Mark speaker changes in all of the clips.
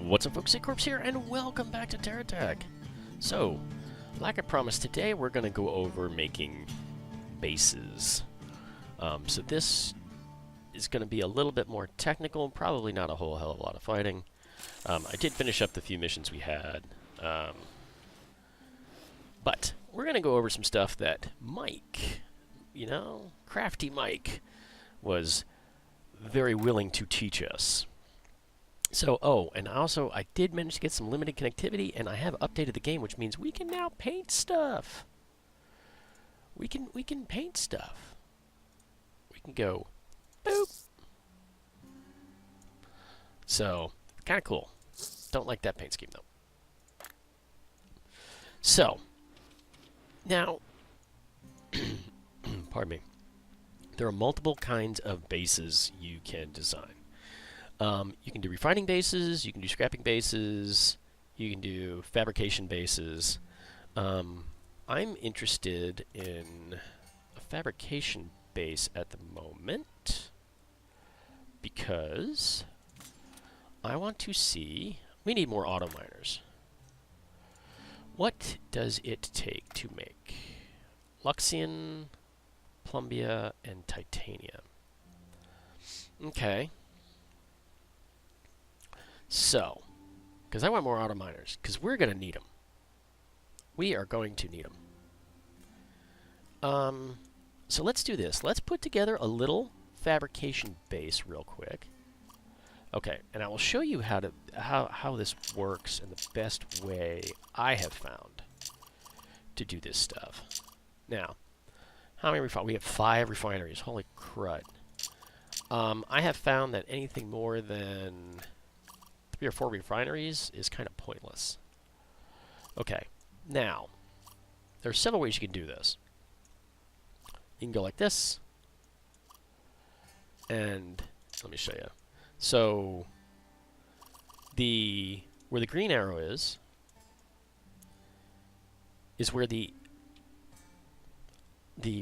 Speaker 1: What's up, folks? Corpse here, and welcome back to Terra Tech. So, like I promised, today we're going to go over making bases. So this is going to be a little bit more technical, probably not a whole hell of a lot of fighting. I did finish up the few missions we had, but we're going to go over some stuff that Mike, crafty Mike, was very willing to teach us. So, and also, I did manage to get some limited connectivity, and I have updated the game, which means we can now paint stuff. We can paint stuff. We can go, boop. So, kind of cool. Don't like that paint scheme, though. So, now, pardon me. There are multiple kinds of bases you can design. You can do refining bases, you can do scrapping bases, you can do fabrication bases. I'm interested in a fabrication base at the moment because I want to see, we need more auto miners. What does it take to make Luxian, Plumbia, and Titanium? Okay. So, because I want more auto miners, because we're going to need them. We are going to need them. So let's do this. Let's put together a little fabrication base real quick. Okay, and I will show you how this works and the best way I have found to do this stuff. Now, how many refineries? We have 5 refineries. Holy crud. I have found that anything more than 3 or 4 refineries is kind of pointless. Okay, now, there are several ways you can do this. You can go like this, and let me show you. So, where the green arrow is where the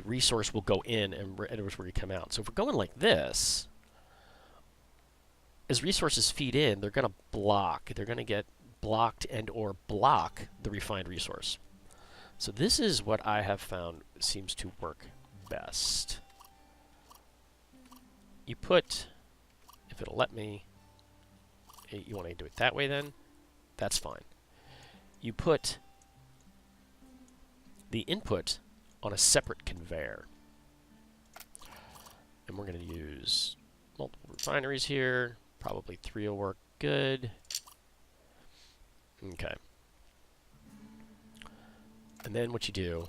Speaker 1: resource will go in, and it was where you come out. So if we're going like this, as resources feed in, they're going to block. They're going to get blocked and or block the refined resource. So this is what I have found seems to work best. You put, if it'll let me, you want to do it that way then? That's fine. You put the input on a separate conveyor. And we're going to use multiple refineries here. Probably 3 will work good. Okay. And then what you do,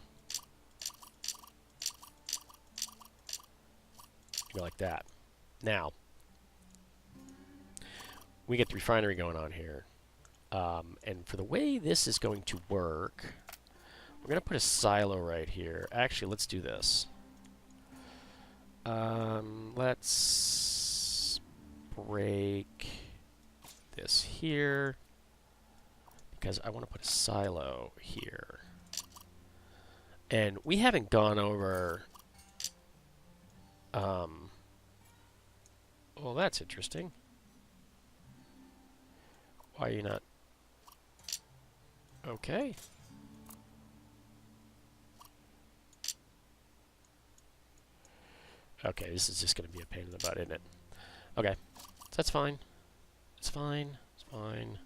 Speaker 1: you go like that. Now, we get the refinery going on here. And for the way this is going to work, we're going to put a silo right here. Actually, let's do this. Let's break this here because I want to put a silo here. And we haven't gone over... well, that's interesting. Why are you not... Okay. Okay, this is just going to be a pain in the butt, isn't it? Okay, so that's fine. It's fine. It's fine.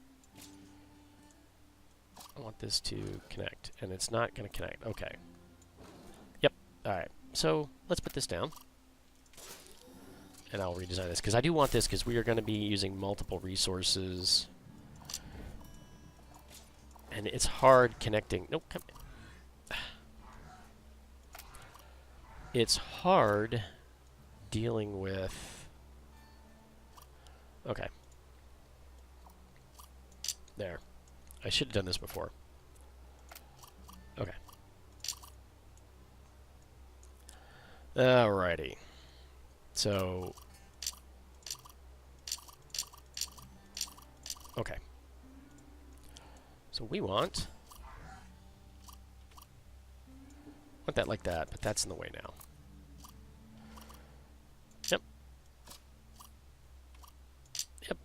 Speaker 1: I want this to connect, and it's not going to connect. Okay. Yep. All right. So let's put this down, and I'll redesign this because I do want this because we are going to be using multiple resources, and it's hard connecting. Nope. Come. It's hard dealing with. Okay. There. I should have done this before. Okay. Alrighty. So... Okay. So we want that like that, but that's in the way now. Yep. Yep.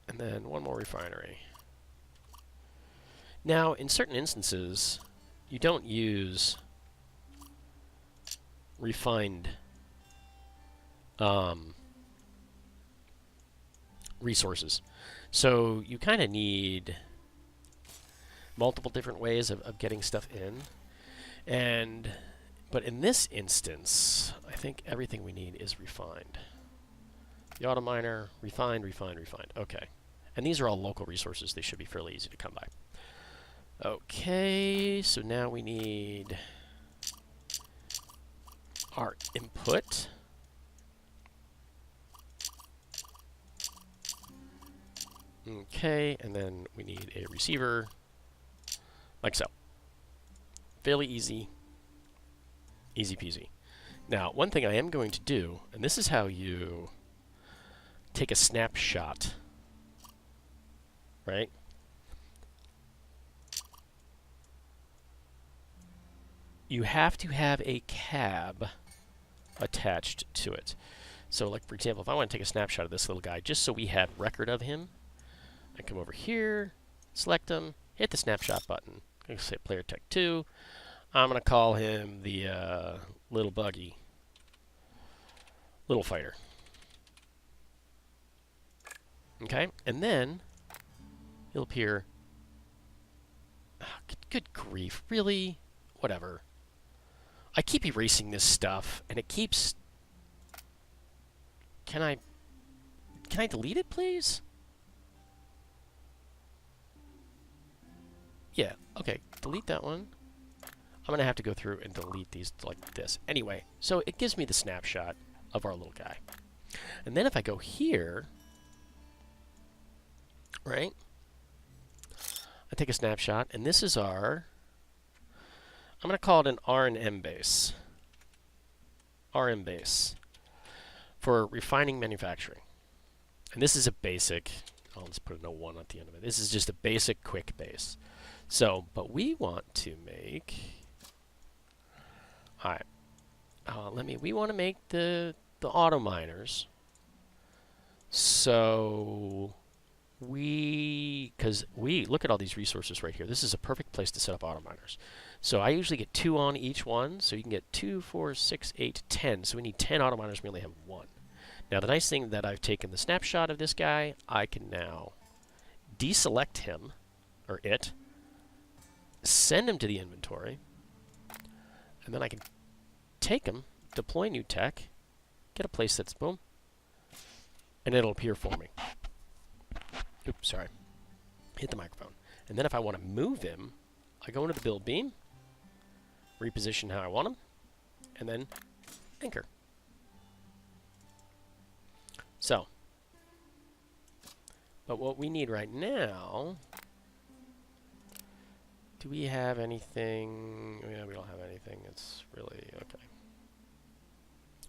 Speaker 1: And then one more refinery. Now, in certain instances, you don't use refined resources. So you kind of need multiple different ways of getting stuff in. But in this instance, I think everything we need is refined. The auto miner, refined, refined, refined. Okay. And these are all local resources. They should be fairly easy to come by. Okay, so now we need our input. Okay, and then we need a receiver, like so. Fairly easy. Easy peasy. Now, one thing I am going to do, and this is how you take a snapshot, right? You have to have a cab attached to it. So, like, for example, if I want to take a snapshot of this little guy, just so we have record of him, I come over here, select him, hit the snapshot button. I'm going to say Player Tech 2. I'm going to call him the little buggy, little fighter. Okay, and then he'll appear. Oh, good grief, really? Whatever. I keep erasing this stuff, and it keeps. Can I delete it, please? Yeah. Okay. Delete that one. I'm going to have to go through and delete these like this. Anyway, so it gives me the snapshot of our little guy. And then if I go here, right, I take a snapshot, and this is our, I'm going to call it an R&M base. RM base for refining manufacturing. And this is a basic, I'll just put a 01 at the end of it. This is just a basic quick base. So, but we want to make, all right, we want to make the auto miners. So because we look at all these resources right here. This is a perfect place to set up auto miners. So I usually get 2 on each one. So you can get 2, 4, 6, 8, 10. So we need 10 auto miners. We only have 1. Now the nice thing that I've taken the snapshot of this guy, I can now deselect him or it, send him to the inventory, and then I can take him, deploy new tech, get a place that's boom, and it'll appear for me. Oops, sorry. Hit the microphone. And then if I want to move him, I go into the build beam, reposition how I want him, and then anchor. So, but what we need right now, do we have anything? Yeah, we don't have anything. It's really, okay.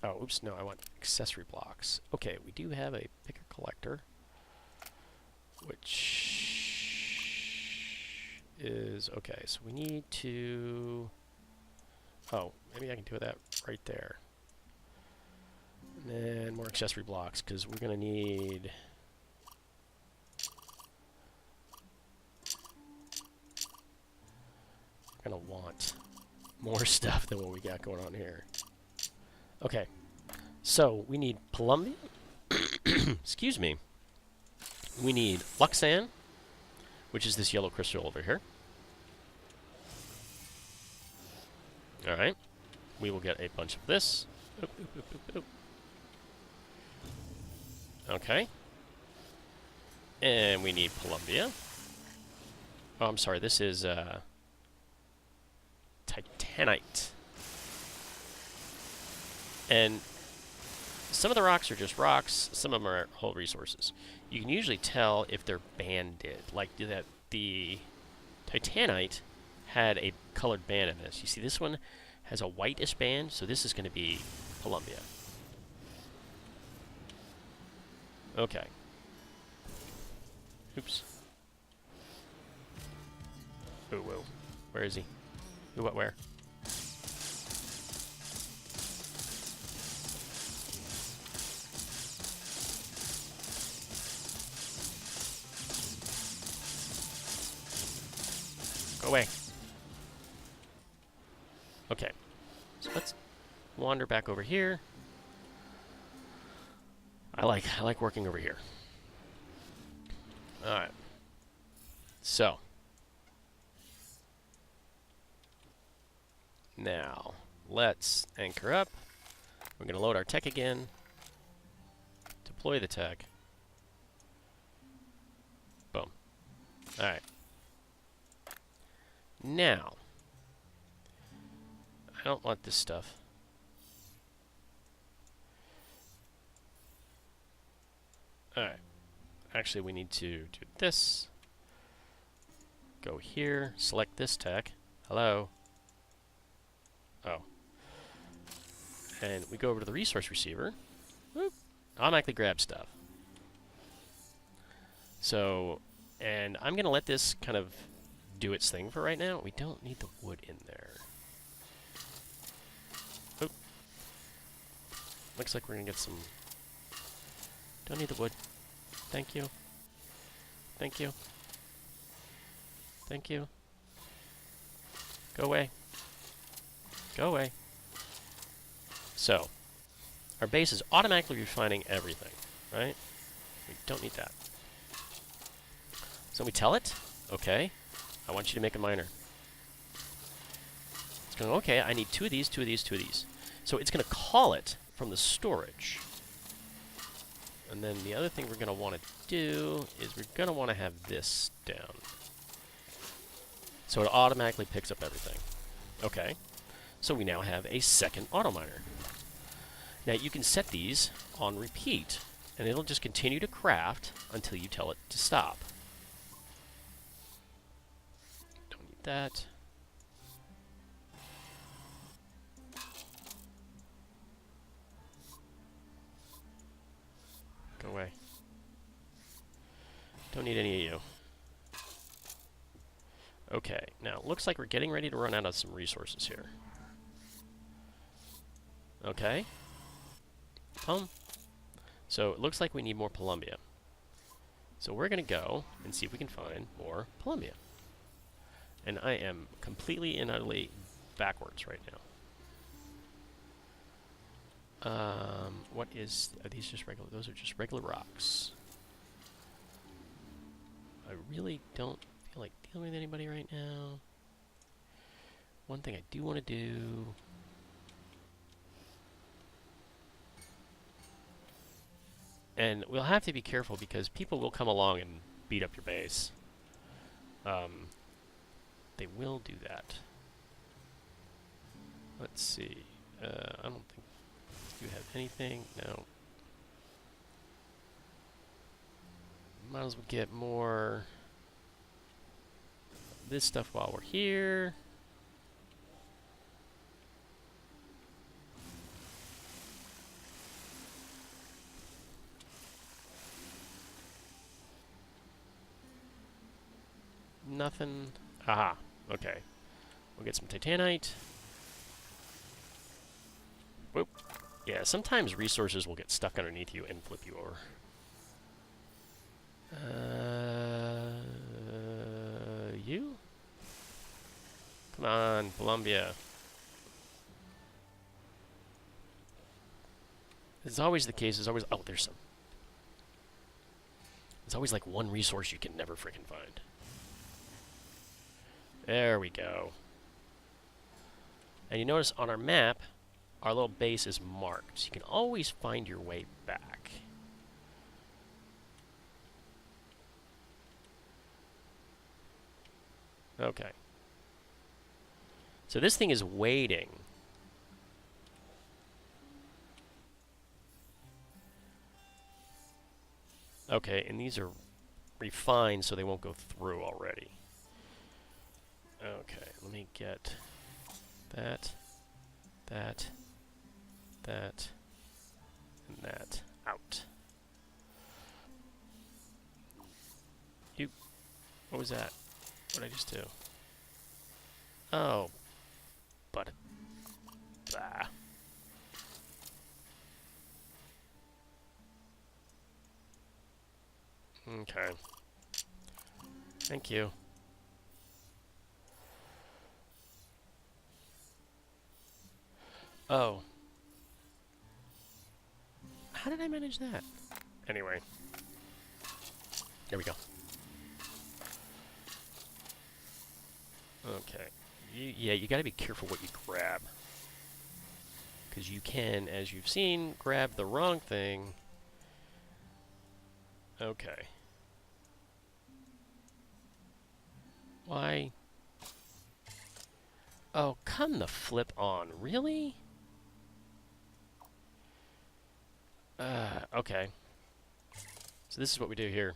Speaker 1: Oh, oops, no, I want accessory blocks. Okay, we do have a picker collector, which is, okay, so we need to, oh, maybe I can do that right there. And then more accessory blocks, because we're going to need, we're going to want more stuff than what we got going on here. Okay, so we need Columbia, excuse me, we need Luxan, which is this yellow crystal over here. Alright, we will get a bunch of this. Oop, oop, oop, oop, oop. Okay. And we need Columbia. Oh, I'm sorry, this is Titanite. And some of the rocks are just rocks, some of them are whole resources. You can usually tell if they're banded, like that the Titanite had a colored band in this. You see this one has a whitish band, so this is going to be Columbia. Okay. Oops. Oh, whoa. Where is he? Ooh, what, where? Go away. Okay. So let's wander back over here. I like working over here. All right. So now let's anchor up. We're going to load our tech again. Deploy the tech. Boom. All right. Now, I don't want this stuff. All right. Actually, we need to do this. Go here. Select this tech. Hello. Oh. And we go over to the resource receiver. Whoop. Automatically grab stuff. So, and I'm going to let this kind of do its thing for right now. We don't need the wood in there. Oop. Looks like we're going to get some... Don't need the wood. Thank you. Thank you. Thank you. Go away. Go away. So, our base is automatically refining everything, right? We don't need that. So we tell it, okay, I want you to make a miner. It's going, okay, I need 2 of these, 2 of these, 2 of these. So it's going to call it from the storage. And then the other thing we're going to want to do is we're going to want to have this down. So it automatically picks up everything. Okay. So we now have a second auto miner. Now you can set these on repeat, and it'll just continue to craft until you tell it to stop. Don't need that. Go away. Don't need any of you. Okay, now it looks like we're getting ready to run out of some resources here. Okay. So it looks like we need more Columbia. So we're going to go and see if we can find more Columbia. And I am completely and utterly backwards right now. What is... Are these just regular... Those are just regular rocks. I really don't feel like dealing with anybody right now. One thing I do want to do... And we'll have to be careful because people will come along and beat up your base. They will do that. Let's see. I don't think... Do you have anything? No. Might as well get more... this stuff while we're here. Nothing. Aha. Okay. We'll get some titanite. Whoop. Yeah, sometimes resources will get stuck underneath you and flip you over. You? Come on, Columbia. It's always the case. There's always... Oh, there's some. It's always like one resource you can never freaking find. There we go. And you notice on our map, our little base is marked. So you can always find your way back. Okay. So this thing is waiting. Okay, and these are refined so they won't go through already. Okay, let me get that, that, that, and that out. You, what was that? What did I just do? Oh, but, bah. Okay. Thank you. Oh. How did I manage that? Anyway. There we go. Okay. Yeah, you gotta be careful what you grab. Because you can, as you've seen, grab the wrong thing. Okay. Why? Oh, come the flip on. Really? Okay. So this is what we do here.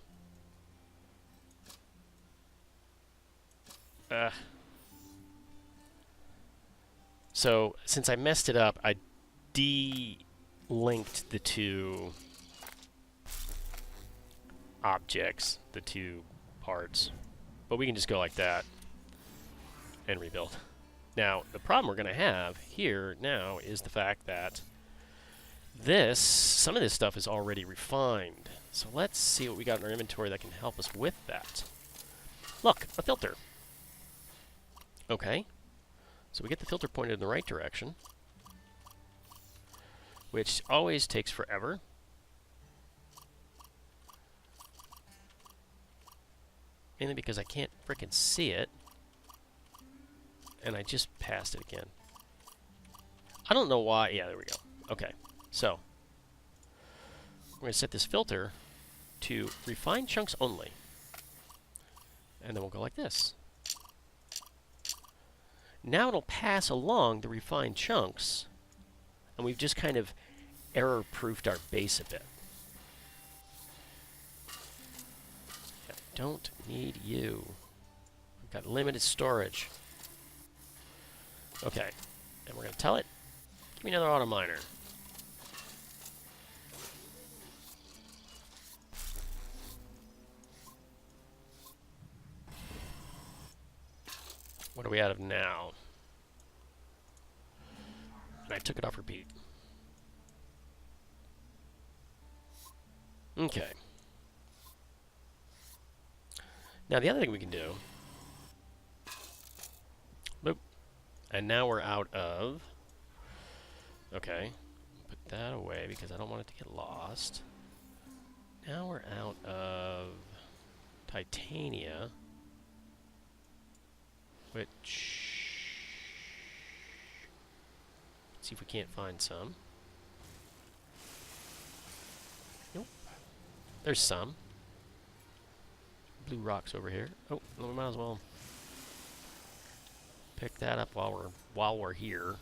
Speaker 1: So, since I messed it up, I de-linked the two objects, the two parts. But we can just go like that and rebuild. Now, the problem we're going to have here now is the fact that some of this stuff is already refined. So let's see what we got in our inventory that can help us with that. Look, a filter. Okay. So we get the filter pointed in the right direction, which always takes forever. Mainly because I can't frickin' see it. And I just passed it again. I don't know why. Yeah, there we go. Okay. So, we're going to set this filter to refine chunks only. And then we'll go like this. Now it'll pass along the refined chunks, and we've just kind of error-proofed our base a bit. I don't need you. We've got limited storage. Okay, and we're going to tell it, give me another auto miner. What are we out of now? And I took it off repeat. Okay. Now the other thing we can do... Boop. And now we're out of... Okay. Put that away because I don't want it to get lost. Now we're out of... Titania. Which... Let's see if we can't find some. Nope. There's some. Blue rocks over here. Oh, we might as well pick that up while we're here.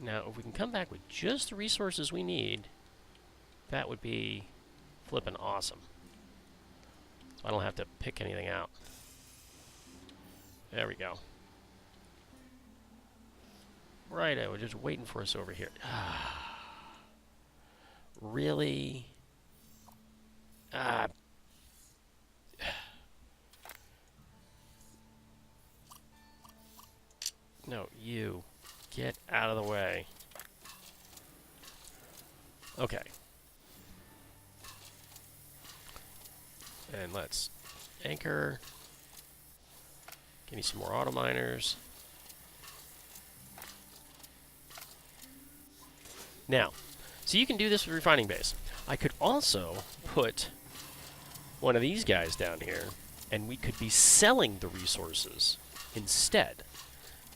Speaker 1: Now, if we can come back with just the resources we need, that would be flippin' awesome. So I don't have to pick anything out. There we go. Right, I was just waiting for us over here. Really? No, you. Get out of the way. Okay. And let's anchor. Give me some more auto miners. Now, so you can do this with refining base. I could also put one of these guys down here, and we could be selling the resources instead.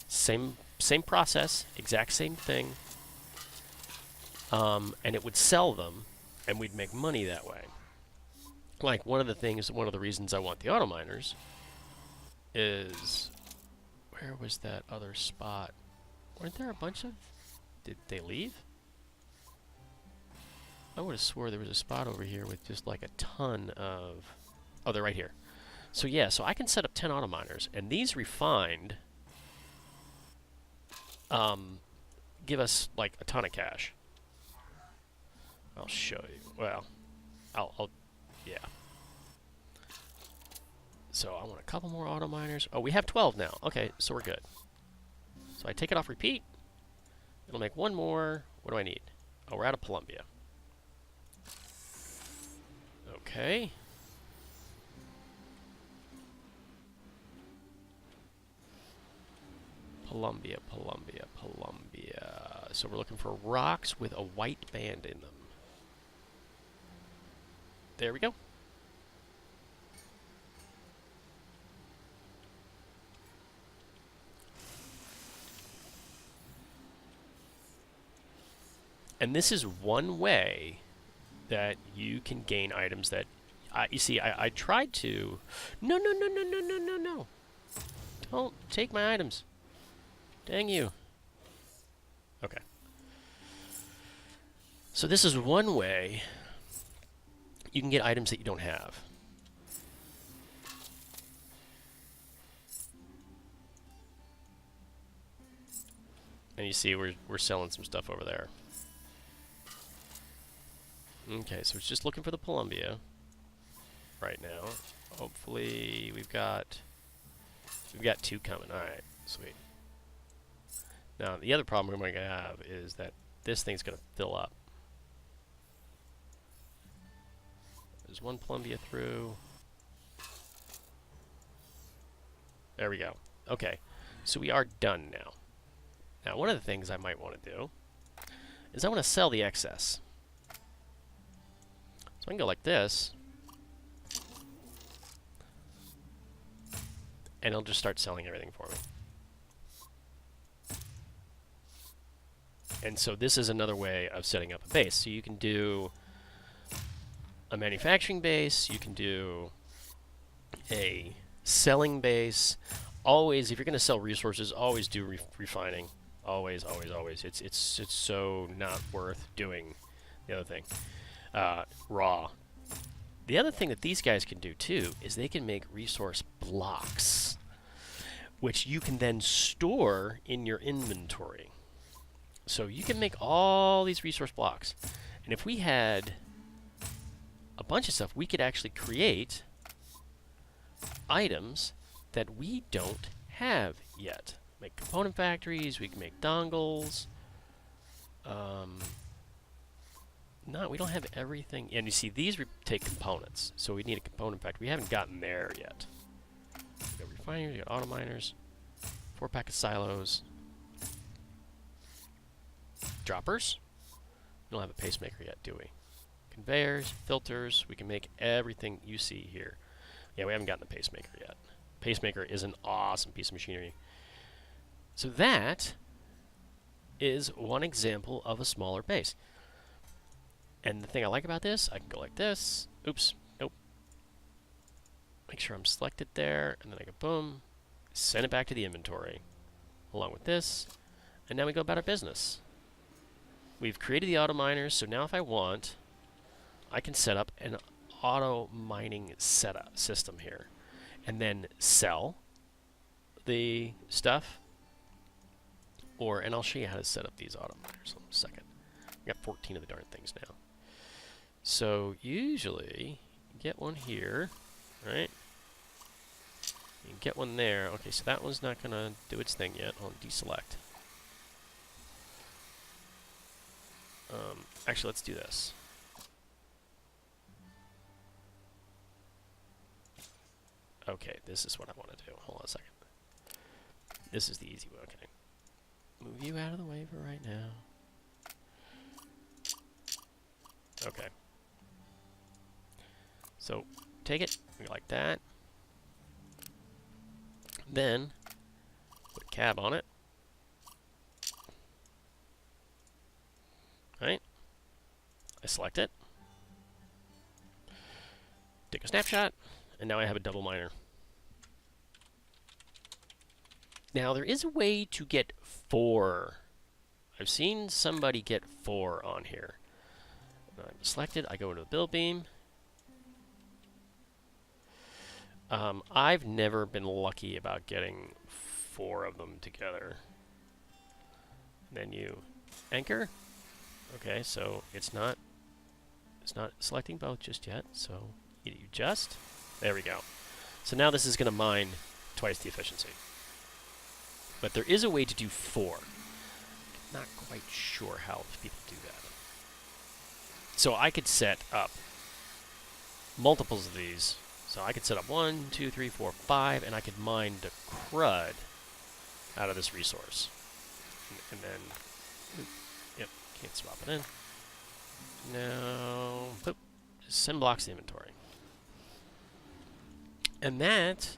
Speaker 1: Same process, exact same thing, and it would sell them, and we'd make money that way. Like one of the reasons I want the auto miners is, where was that other spot? Weren't there a bunch of? Did they leave? I would have swore there was a spot over here with just like a ton of... Oh, they're right here. So yeah, so I can set up 10 auto miners, and these refined give us like a ton of cash. I'll show you. Well, yeah. So I want a couple more auto miners. Oh, we have 12 now. Okay, so we're good. So I take it off repeat. It'll make one more. What do I need? Oh, we're out of Columbia. Okay. Columbia. So we're looking for rocks with a white band in them. There we go. And this is one way that you can gain items that... you see, I tried to... No. Don't take my items. Dang you. Okay. So this is one way you can get items that you don't have. And you see we're selling some stuff over there. Okay, so it's just looking for the Columbia right now. Hopefully we've got 2 coming. Alright, sweet. Now the other problem we're going to have is that this thing's going to fill up. There's 1 Columbia through. There we go. Okay, so we are done now. Now one of the things I might want to do is I want to sell the excess. So I can go like this, and it'll just start selling everything for me. And so this is another way of setting up a base. So you can do a manufacturing base, you can do a selling base. Always, if you're going to sell resources, always do refining. Always. It's so not worth doing the other thing. Raw. The other thing that these guys can do too is they can make resource blocks, which you can then store in your inventory. So you can make all these resource blocks, and if we had a bunch of stuff, we could actually create items that we don't have yet. Make component factories, we can make dongles. No, we don't have everything. And you see, these take components, so we need a component factory. We haven't gotten there yet. We got refineries, we got auto miners, 4-pack of silos, droppers. We don't have a pacemaker yet, do we? Conveyors, filters. We can make everything you see here. Yeah, we haven't gotten the pacemaker yet. Pacemaker is an awesome piece of machinery. So that is one example of a smaller base. And the thing I like about this, I can go like this. Oops, nope. Make sure I'm selected there, and then I go boom, send it back to the inventory, along with this, and now we go about our business. We've created the auto miners, so now if I want, I can set up an auto mining setup system here, and then sell the stuff, and I'll show you how to set up these auto miners in a second. I got 14 of the darn things now. So usually you get one here, right? You can get one there. Okay, so that one's not gonna do its thing yet. I'll deselect. Actually, let's do this. Okay, this is what I want to do. Hold on a second. This is the easy way. Okay. Move you out of the way for right now. Okay. So, take it, like that. Then, put a cab on it. Right? I select it. Take a snapshot, and now I have a double miner. Now, there is a way to get 4. I've seen somebody get 4 on here. I'm selected, I go into the build beam. I've never been lucky about getting 4 of them together. Then you anchor. Okay, so it's not selecting both just yet, so you just. There we go. So now this is going to mine twice the efficiency. But there is a way to do 4. Not quite sure how people do that. So I could set up multiples of these. So I could set up 1, 2, 3, 4, 5, and I could mine the crud out of this resource. And then, yep, can't swap it in. Now, boop, send blocks to inventory. And that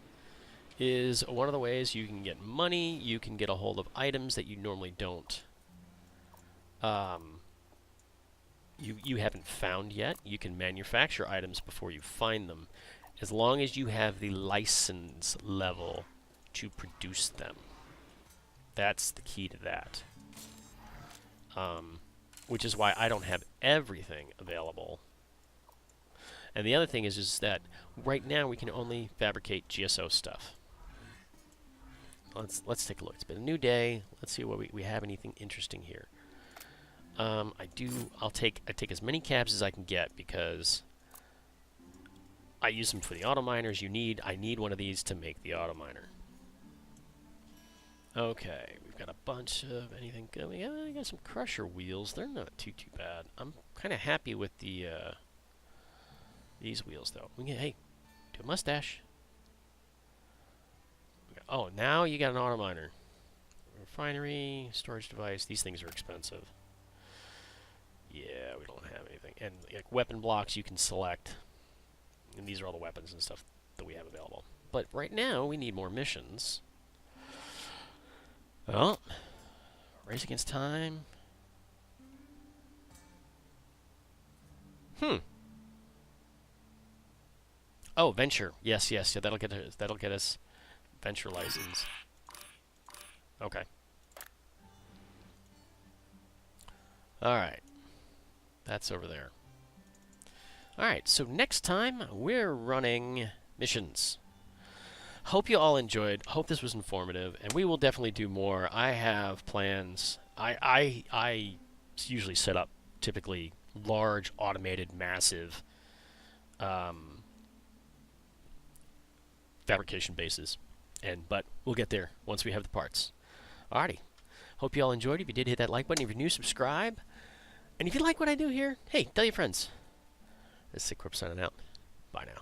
Speaker 1: is one of the ways you can get money. You can get a hold of items that you normally don't. You haven't found yet. You can manufacture items before you find them, as long as you have the license level to produce them. That's the key to that. Which is why I don't have everything available. And the other thing is that right now we can only fabricate GSO stuff. Let's take a look. It's been a new day. Let's see what we have anything interesting here. I take as many cabs as I can get because I use them for the auto miners. I need one of these to make the auto miner. Okay, we've got a bunch of anything good. I got some crusher wheels. They're not too bad. I'm kind of happy with the these wheels though. Hey, do a mustache. Oh, now you got an auto miner. Refinery, storage device. These things are expensive. Yeah, we don't have anything. And like weapon blocks you can select. And these are all the weapons and stuff that we have available. But right now we need more missions. Well, race against time. Oh, venture. Yes, yeah, that'll get us venture license. Okay. All right. That's over there. All right, so next time we're running missions. Hope you all enjoyed. Hope this was informative, and we will definitely do more. I have plans. I usually set up typically large, automated, massive fabrication bases, but we'll get there once we have the parts. Alrighty. Hope you all enjoyed. If you did, hit that like button. If you're new, subscribe. And if you like what I do here, hey, tell your friends. This is Sick Corp signing out. Bye now.